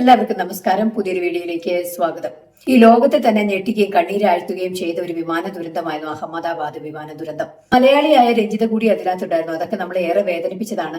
എല്ലാവർക്കും നമസ്കാരം. പുതിയൊരു വീഡിയോയിലേക്ക് സ്വാഗതം. ഈ ലോകത്തെ തന്നെ ഞെട്ടിക്കുകയും കണ്ണീരാഴ്ത്തുകയും ചെയ്ത ഒരു വിമാന ദുരന്തമായിരുന്നു അഹമ്മദാബാദ് വിമാന ദുരന്തം. മലയാളിയായ രഞ്ജിത കൂടി അതിനകത്തുണ്ടായിരുന്നു. അതൊക്കെ നമ്മളെ ഏറെ വേദനിപ്പിച്ചതാണ്.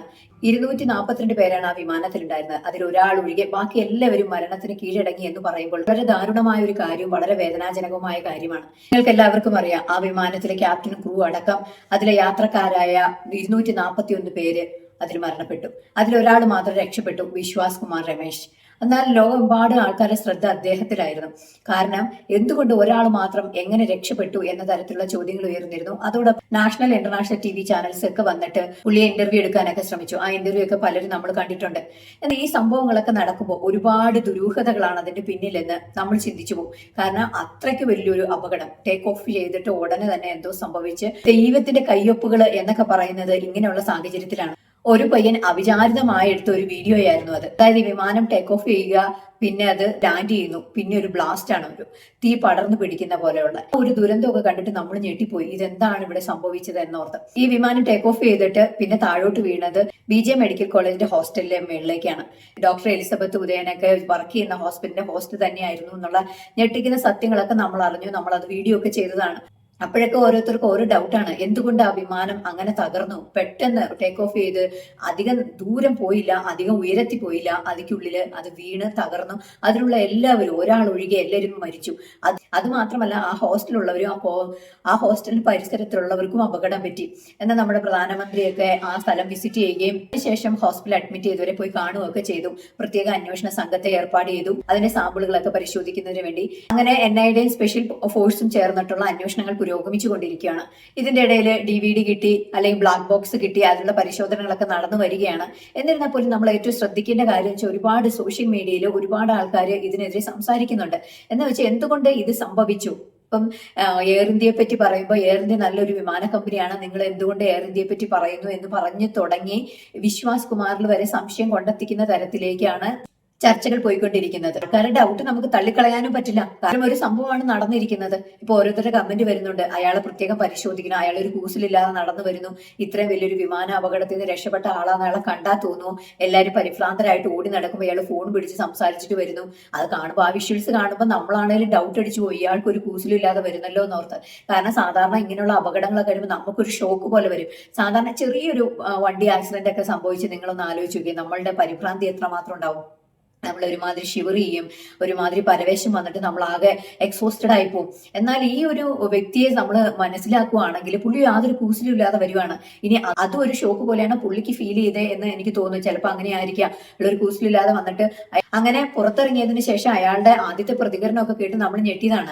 242 പേരാണ് ആ വിമാനത്തിലുണ്ടായിരുന്നത്. അതിൽ ഒരാൾ ഒഴികെ ബാക്കി എല്ലാവരും മരണത്തിന് കീഴടങ്ങി എന്ന് പറയുമ്പോൾ വളരെ ദാരുണമായ ഒരു കാര്യവും വളരെ വേദനാജനകമായ കാര്യമാണ്. നിങ്ങൾക്ക് എല്ലാവർക്കും അറിയാം, ആ വിമാനത്തിലെ ക്യാപ്റ്റനും ക്രൂ അടക്കം അതിലെ യാത്രക്കാരായ 241 പേര് അതിൽ മരണപ്പെട്ടു. അതിലൊരാൾ മാത്രം രക്ഷപ്പെട്ടു, വിശ്വാസ് കുമാർ രമേശ്. എന്നാൽ ലോകമെമ്പാടും ആൾക്കാരുടെ ശ്രദ്ധ അദ്ദേഹത്തിലായിരുന്നു. കാരണം എന്തുകൊണ്ട് ഒരാൾ മാത്രം എങ്ങനെ രക്ഷപ്പെട്ടു എന്ന തരത്തിലുള്ള ചോദ്യങ്ങൾ ഉയർന്നിരുന്നു. അതോടൊപ്പം നാഷണൽ ഇന്റർനാഷണൽ TV ചാനൽസ് ഒക്കെ വന്നിട്ട് പുള്ളിയെ ഇന്റർവ്യൂ എടുക്കാനൊക്കെ ശ്രമിച്ചു. ആ ഇന്റർവ്യൂ ഒക്കെ പലരും നമ്മൾ കണ്ടിട്ടുണ്ട്. എന്നാൽ ഈ സംഭവങ്ങളൊക്കെ നടക്കുമ്പോൾ ഒരുപാട് ദുരൂഹതകളാണ് അതിന്റെ പിന്നിലെന്ന് നമ്മൾ ചിന്തിച്ചു പോകും. കാരണം അത്രയ്ക്ക് വലിയൊരു അപകടം. ടേക്ക് ഓഫ് ചെയ്തിട്ട് ഉടനെ തന്നെ എന്തോ സംഭവിച്ച് ദൈവത്തിന്റെ കയ്യൊപ്പുകൾ എന്നൊക്കെ പറയുന്നത് ഇങ്ങനെയുള്ള സാഹചര്യത്തിലാണ്. ഒരു പയ്യൻ അവിചാരിതമായി എടുത്ത ഒരു വീഡിയോ ആയിരുന്നു അത്. അതായത് വിമാനം ടേക്ക് ഓഫ് ചെയ്യുക, പിന്നെ അത് ലാൻഡ് ചെയ്യുന്നു, പിന്നെ ഒരു ബ്ലാസ്റ്റ് ആണ്, ഒരു തീ പടർന്നു പിടിക്കുന്ന പോലെയുള്ള ഒരു ദുരന്തമൊക്കെ കണ്ടിട്ട് നമ്മൾ ഞെട്ടിപ്പോയി. ഇതെന്താണ് ഇവിടെ സംഭവിച്ചത് എന്നോർത്ത്. ഈ വിമാനം ടേക്ക് ഓഫ് ചെയ്തിട്ട് പിന്നെ താഴോട്ട് വീണത് BJ മെഡിക്കൽ കോളേജിന്റെ ഹോസ്റ്റലിലെ മേളിലേക്കാണ്. ഡോക്ടർ എലിസബത്ത് ഉദയനൊക്കെ വർക്ക് ചെയ്യുന്ന ഹോസ്പിറ്റലിന്റെ ഹോസ്റ്റ് തന്നെയായിരുന്നു എന്നുള്ള ഞെട്ടിക്കുന്ന സത്യങ്ങളൊക്കെ നമ്മൾ അറിഞ്ഞു. നമ്മൾ അത് വീഡിയോ ഒക്കെ ചെയ്തതാണ്. അപ്പോഴൊക്കെ ഓരോരുത്തർക്കും ഓരോ ഡൗട്ടാണ്, എന്തുകൊണ്ട് ആ വിമാനം അങ്ങനെ തകർന്നു, പെട്ടെന്ന് ടേക്ക് ഓഫ് ചെയ്ത് അധികം ദൂരം പോയില്ല, അധികം ഉയരത്തിൽ പോയില്ല, അതിക്കുള്ളില് അത് വീണ് തകർന്നു. അതിലുള്ള എല്ലാവരും, ഒരാൾ ഒഴികെ എല്ലാവരും മരിച്ചു. അത് മാത്രമല്ല, ആ ഹോസ്റ്റലുള്ളവരും ആ ഹോസ്റ്റലിന് പരിസരത്തുള്ളവർക്കും അപകടം പറ്റി. എന്നാൽ നമ്മുടെ പ്രധാനമന്ത്രിയൊക്കെ ആ സ്ഥലം വിസിറ്റ് ചെയ്യുകയും അതിനുശേഷം ഹോസ്പിറ്റലിൽ അഡ്മിറ്റ് ചെയ്തവരെ പോയി കാണുകയൊക്കെ ചെയ്തു. പ്രത്യേക അന്വേഷണ സംഘത്തെ ഏർപ്പാട് ചെയ്തു, അതിന്റെ സാമ്പിളുകളൊക്കെ പരിശോധിക്കുന്നതിന് വേണ്ടി. അങ്ങനെ NIA സ്പെഷ്യൽ ഫോഴ്സും ചേർന്നിട്ടുള്ള അന്വേഷണങ്ങൾ പുരോഗമിച്ചുകൊണ്ടിരിക്കുകയാണ്. ഇതിന്റെ ഇടയിൽ DVD കിട്ടി, അല്ലെങ്കിൽ ബ്ലാക്ക് ബോക്സ് കിട്ടി, അതിനുള്ള പരിശോധനകളൊക്കെ നടന്നു വരികയാണ്. എന്നിരുന്നാൽ പോലും നമ്മൾ ഏറ്റവും ശ്രദ്ധിക്കേണ്ട കാര്യം വെച്ചാൽ ഒരുപാട് സോഷ്യൽ മീഡിയയിൽ ഒരുപാട് ആൾക്കാർ ഇതിനെതിരെ സംസാരിക്കുന്നുണ്ട്. എന്ന് വെച്ചാൽ എന്തുകൊണ്ട് ഇത് സംഭവിച്ചു. ഇപ്പം എയർ ഇന്ത്യയെ പറ്റി പറയുമ്പോൾ എയർ ഇന്ത്യ നല്ലൊരു വിമാന കമ്പനിയാണ്, നിങ്ങൾ എന്തുകൊണ്ട് എയർ ഇന്ത്യയെ പറ്റി പറയുന്നു എന്ന് പറഞ്ഞു തുടങ്ങി വിശ്വാസ് കുമാറിൽ വരെ സംശയം കൊണ്ടെത്തിക്കുന്ന തരത്തിലേക്കാണ് ചർച്ചകൾ പോയിക്കൊണ്ടിരിക്കുന്നത്. കാരണം ഡൗട്ട് നമുക്ക് തള്ളിക്കളയാനും പറ്റില്ല. കാരണം ഒരു സംഭവമാണ് നടന്നിരിക്കുന്നത്. ഇപ്പൊ ഓരോരുത്തരുടെ കമന്റ് വരുന്നുണ്ട്, അയാളെ പ്രത്യേകം പരിശോധിക്കണം, അയാൾ ഒരു കൂസലില്ലാതെ നടന്നു വരുന്നു, ഇത്രയും വലിയൊരു വിമാന അപകടത്തിൽ നിന്ന് രക്ഷപ്പെട്ട ആളാന്ന് അയാളെ കണ്ടാൽ തോന്നുന്നു, എല്ലാവരും പരിഭ്രാന്തരായിട്ട് ഓടി നടക്കുമ്പോൾ അയാൾ ഫോൺ പിടിച്ച് സംസാരിച്ചിട്ട് വരുന്നു. അത് കാണുമ്പോൾ, ആ വിഷ്വൽസ് കാണുമ്പോൾ നമ്മളാണെങ്കിലും ഡൗട്ട് അടിച്ചു പോയി, ഇയാൾക്ക് ഒരു കൂസലില്ലാതെ വരുന്നല്ലോ എന്നോർത്ത്. കാരണം സാധാരണ ഇങ്ങനെയുള്ള അപകടങ്ങളൊക്കെ കഴിയുമ്പോൾ നമുക്കൊരു ഷോക്ക് പോലെ വരും. സാധാരണ ചെറിയൊരു വണ്ടി ആക്സിഡന്റ് ഒക്കെ സംഭവിച്ച് നിങ്ങളൊന്ന് ആലോചിച്ച് നോക്കിയാൽ നമ്മളുടെ പരിഭ്രാന്തി എത്രമാത്രം ഉണ്ടാവും. നമ്മൾ ഒരുമാതിരി ഷിവർ ചെയ്യും, ഒരുമാതിരി പരവേശം വന്നിട്ട് നമ്മൾ ആകെ എക്സോസ്റ്റഡ് ആയി പോകും. എന്നാൽ ഈ ഒരു വ്യക്തിയെ നമ്മൾ മനസ്സിലാക്കുകയാണെങ്കിൽ പുള്ളി യാതൊരു കൂസലും ഇല്ലാതെ വരുവാണ്. ഇനി അതും ഒരു ഷോക്ക് പോലെയാണ് പുള്ളിക്ക് ഫീൽ ചെയ്തേ എന്ന് എനിക്ക് തോന്നുന്നു. ചിലപ്പോൾ അങ്ങനെ ആയിരിക്കാം, ഉള്ളൊരു കൂസലില്ലാതെ വന്നിട്ട്. അങ്ങനെ പുറത്തിറങ്ങിയതിന് ശേഷം അയാളുടെ ആദ്യത്തെ പ്രതികരണമൊക്കെ കേട്ട് നമ്മൾ ഞെട്ടിയതാണ്.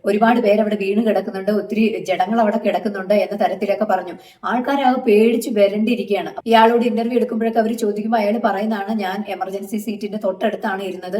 ഒരുപാട് പേര് അവിടെ വീണ് കിടക്കുന്നുണ്ട്, ഒത്തിരി ജഡങ്ങൾ അവിടെ കിടക്കുന്നുണ്ട് എന്ന തരത്തിലൊക്കെ പറഞ്ഞു. ആൾക്കാരാകെ പേടിച്ച് വരണ്ടിരിക്കുകയാണ്. ഇയാളോട് ഇന്റർവ്യൂ എടുക്കുമ്പോഴൊക്കെ അവർ ചോദിക്കുമ്പോൾ അയാൾ പറയുന്നതാണ്, ഞാൻ എമർജൻസി സീറ്റിന്റെ തൊട്ടടുത്താണ് ഇരുന്നത്,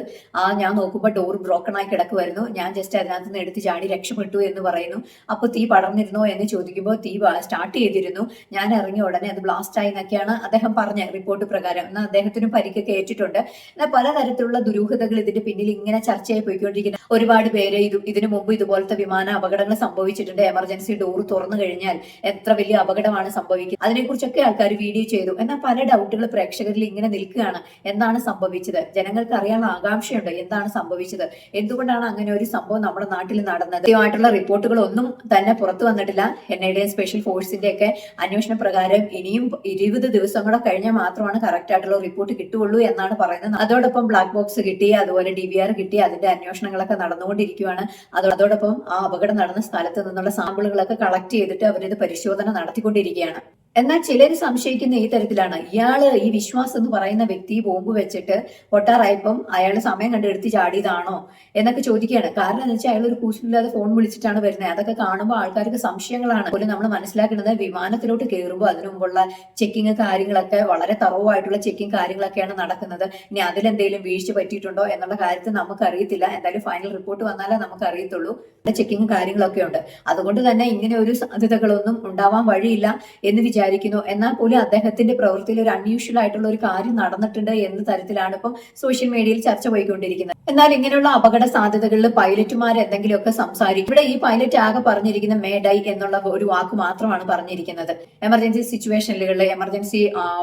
ഞാൻ നോക്കുമ്പോൾ ഡോർ ബ്രോക്കൺ ആയി കിടക്കുമായിരുന്നു, ഞാൻ ജസ്റ്റ് അതിനകത്ത് നിന്ന് എടുത്ത് ചാടി രക്ഷപ്പെട്ടു എന്ന് പറയുന്നു. അപ്പോൾ തീ പടർന്നിരുന്നോ എന്ന് ചോദിക്കുമ്പോൾ തീ സ്റ്റാർട്ട് ചെയ്തിരുന്നു, ഞാൻ ഇറങ്ങിയ ഉടനെ അത് ബ്ലാസ്റ്റ് ആയി എന്നൊക്കെയാണ് അദ്ദേഹം പറഞ്ഞ റിപ്പോർട്ട് പ്രകാരം. എന്നാൽ അദ്ദേഹത്തിനും പരിക്കൊക്കെ ഏറ്റിട്ടുണ്ട്. എന്നാൽ പലതരത്തിലുള്ള ദുരൂഹതകൾ ഇതിന്റെ പിന്നിൽ ഇങ്ങനെ ചർച്ചയായി പോയിക്കൊണ്ടിരിക്കുന്നത്. ഒരുപാട് പേര് ഇതിനു മുമ്പ് ഇതുപോലത്തെ വിമാന അപകടങ്ങൾ സംഭവിച്ചിട്ടുണ്ട്. എമർജൻസി ഡോർ തുറന്നു കഴിഞ്ഞാൽ എത്ര വലിയ അപകടമാണ് സംഭവിക്കുന്നത്, അതിനെക്കുറിച്ചൊക്കെ ആൾക്കാർ വീഡിയോ ചെയ്തു. എന്നാൽ പല ഡൗട്ടുകൾ പ്രേക്ഷകരിൽ ഇങ്ങനെ നിൽക്കുകയാണ്. എന്താണ് സംഭവിച്ചത്? ജനങ്ങൾക്ക് അറിയാനുള്ള ആകാംക്ഷയുണ്ട്, എന്താണ് സംഭവിച്ചത്, എന്തുകൊണ്ടാണ് അങ്ങനെ ഒരു സംഭവം നമ്മുടെ നാട്ടിൽ നടന്നത്. കൃത്യമായിട്ടുള്ള റിപ്പോർട്ടുകളൊന്നും തന്നെ പുറത്തു വന്നിട്ടില്ല. NIA സ്പെഷ്യൽ ഫോഴ്സിന്റെ ഒക്കെ അന്വേഷണ പ്രകാരം ഇനിയും 20 ദിവസം കൂടെ കഴിഞ്ഞാൽ മാത്രമാണ് കറക്റ്റ് ആയിട്ടുള്ള റിപ്പോർട്ട് കിട്ടുകയുള്ളൂ എന്നാണ് പറയുന്നത്. അതോടൊപ്പം ബ്ലാക്ക് ബോക്സ് കിട്ടി, അതുപോലെ DVR കിട്ടി, അതിന്റെ അന്വേഷണങ്ങളൊക്കെ നടന്നുകൊണ്ടിരിക്കുകയാണ്. അതോടൊപ്പം ആ അപകടം നടന്ന സ്ഥലത്ത് നിന്നുള്ള സാമ്പിളുകളൊക്കെ കളക്ട് ചെയ്തിട്ട് അവരിത് പരിശോധന നടത്തിക്കൊണ്ടിരിക്കുകയാണ്. എന്നാൽ ചിലർ സംശയിക്കുന്ന ഈ തരത്തിലാണ്, ഇയാള് ഈ വിശ്വാസ് എന്ന് പറയുന്ന വ്യക്തി ബോംബ് വെച്ചിട്ട് പൊട്ടാറായപ്പം അയാൾ സമയം കണ്ട് എടുത്ത് ചാടിയതാണോ എന്നൊക്കെ ചോദിക്കുകയാണ്. കാരണം എന്ന് വെച്ചാൽ അയാൾ ഒരു കൂസലില്ലാതെ ഫോൺ വിളിച്ചിട്ടാണ് വരുന്നത്. അതൊക്കെ കാണുമ്പോൾ ആൾക്കാർക്ക് സംശയങ്ങളാണ്. പോലും നമ്മൾ മനസ്സിലാക്കുന്നത് വിമാനത്തിലോട്ട് കയറുമ്പോൾ അതിനു മുമ്പുള്ള ചെക്കിങ് കാര്യങ്ങളൊക്കെ വളരെ തറവായിട്ടുള്ള ചെക്കിങ് കാര്യങ്ങളൊക്കെയാണ് നടക്കുന്നത്. ഇനി അതിലെന്തെങ്കിലും വീഴ്ച പറ്റിയിട്ടുണ്ടോ എന്നുള്ള കാര്യത്തിൽ നമുക്ക് അറിയത്തില്ല. എന്തായാലും ഫൈനൽ റിപ്പോർട്ട് വന്നാലേ നമുക്ക് അറിയത്തുള്ളൂ. ചെക്കിങ് കാര്യങ്ങളൊക്കെ ഉണ്ട്. അതുകൊണ്ട് തന്നെ ഇങ്ങനെ ഒരു സാധ്യതകളൊന്നും ഉണ്ടാവാൻ വഴിയില്ല എന്ന് വിചാരിക്കുന്നു. എന്നാൽ പോലും അദ്ദേഹത്തിന്റെ പ്രവൃത്തിയിൽ ഒരു അൺയൂഷ്വൽ ആയിട്ടുള്ള ഒരു കാര്യം നടന്നിട്ടുണ്ട് എന്ന തരത്തിലാണ് ഇപ്പം സോഷ്യൽ മീഡിയയിൽ ചർച്ച പോയിക്കൊണ്ടിരിക്കുന്നത്. എന്നാൽ ഇങ്ങനെയുള്ള അപകട സാധ്യതകളിൽ പൈലറ്റുമാർ എന്തെങ്കിലുമൊക്കെ സംസാരിക്കും. ഇവിടെ ഈ പൈലറ്റ് ആകെ പറഞ്ഞിരിക്കുന്ന മേ ഡൈ എന്നുള്ള ഒരു വാക്ക് മാത്രമാണ് പറഞ്ഞിരിക്കുന്നത്. എമർജൻസി സിറ്റുവേഷനുകളിൽ എമർജൻസി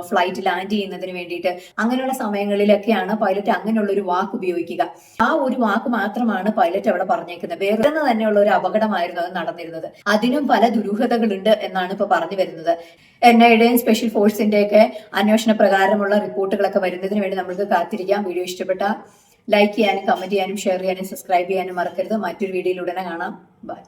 ഫ്ലൈറ്റ് ലാൻഡ് ചെയ്യുന്നതിന് വേണ്ടിയിട്ട് അങ്ങനെയുള്ള സമയങ്ങളിലൊക്കെയാണ് പൈലറ്റ് അങ്ങനെയുള്ള ഒരു വാക്ക് ഉപയോഗിക്കുക. ആ ഒരു വാക്ക് മാത്രമാണ് പൈലറ്റ് അവിടെ പറഞ്ഞേക്കുന്നത്. വേറെ തന്നെയുള്ള ഒരു അപകടമായിരുന്നു അത് നടന്നിരുന്നത്. അതിനും പല ദുരൂഹതകളുണ്ട് എന്നാണ് ഇപ്പൊ പറഞ്ഞു വരുന്നത്. NIAയുടെയും സ്പെഷ്യൽ ഫോഴ്സിന്റെ ഒക്കെ അന്വേഷണ പ്രകാരമുള്ള റിപ്പോർട്ടുകളൊക്കെ വരുന്നതിന് വേണ്ടി നമുക്ക് കാത്തിരിക്കാം. വീഡിയോ ഇഷ്ടപ്പെട്ട ലൈക്ക് ചെയ്യാനും കമന്റ് ചെയ്യാനും ഷെയർ ചെയ്യാനും സബ്സ്ക്രൈബ് ചെയ്യാനും മറക്കരുത്. മറ്റൊരു വീഡിയോയിൽ ഉടനെ കാണാം. ബൈ.